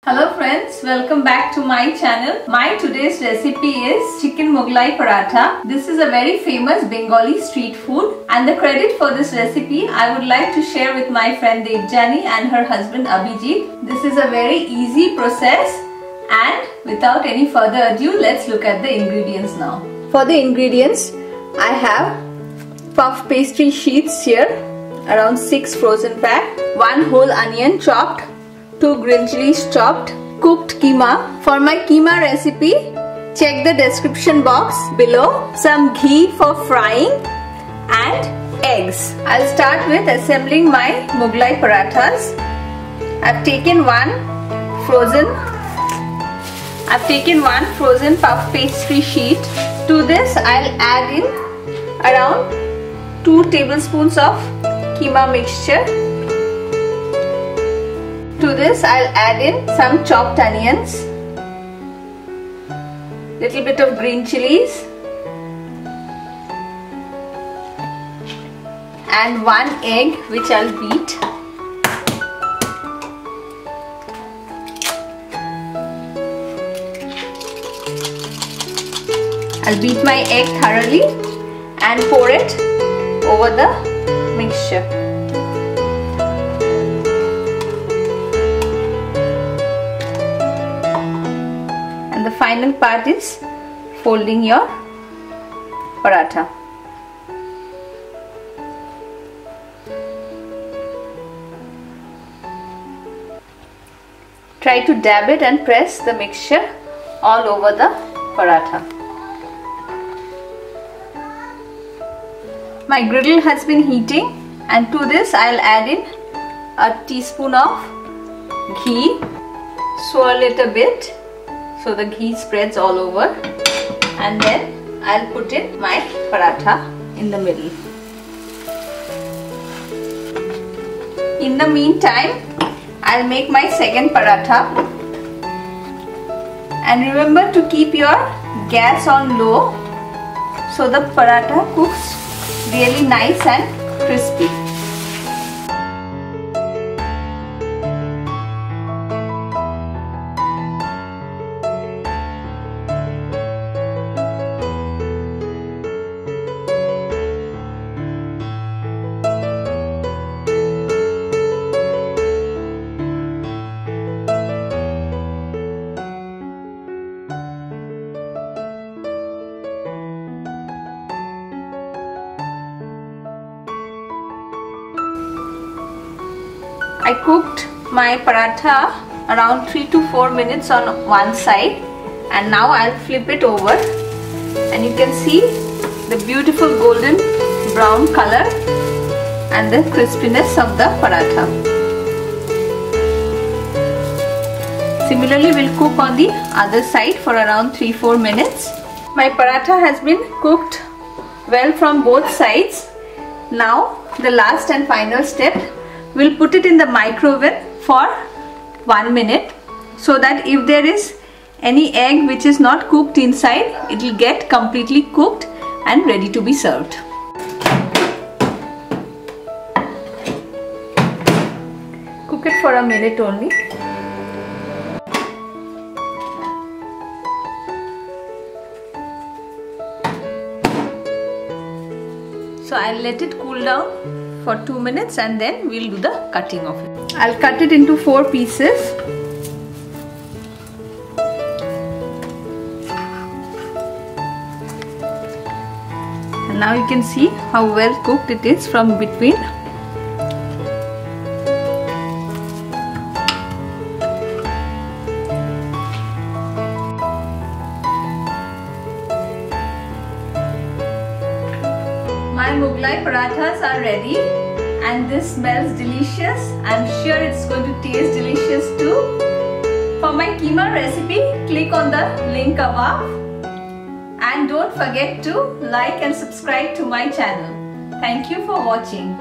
Hello friends, welcome back to my channel. My today's recipe is chicken Mughlai Paratha. This is a very famous Bengali street food, and the credit for this recipe I would like to share with my friend Devjani and her husband Abhijit. This is a very easy process, and without any further ado, let's look at the ingredients now. For the ingredients, I have puff pastry sheets here, around 6 frozen pack, 1 whole onion chopped, 2 green chillies chopped, cooked keema. For my keema recipe, check the description box below. Some ghee for frying and eggs. I'll start with assembling my Mughlai parathas. I've taken one frozen puff pastry sheet. To this, I'll add in around 2 tablespoons of keema mixture. To this, I'll add in some chopped onions, little bit of green chilies, and 1 egg which I'll beat. I'll beat my egg thoroughly and pour it over the mixture. The final part is folding your paratha. Try to dab it and press the mixture all over the paratha. My griddle has been heating, and to this I'll add in a teaspoon of ghee. Swirl it a bit so the ghee spreads all over, and then I'll put in my paratha in the middle. In the meantime, I'll make my second paratha, and remember to keep your gas on low so the paratha cooks really nice and crispy. I cooked my paratha around 3 to 4 minutes on one side, and now I'll flip it over, and you can see the beautiful golden brown color and the crispiness of the paratha. Similarly, we'll cook on the other side for around 3-4 minutes. My paratha has been cooked well from both sides. Now the last and final step, we'll put it in the microwave for 1 minute, so that if there is any egg which is not cooked inside, it will get completely cooked and ready to be served. Cook it for a minute only. So I'll let it cool down for 2 minutes, and then we'll do the cutting of it. I'll cut it into 4 pieces. And now you can see how well cooked it is from between. My Mughlai parathas are ready, and this smells delicious. I'm sure it's going to taste delicious too. For my keema recipe, click on the link above, and don't forget to like and subscribe to my channel. Thank you for watching.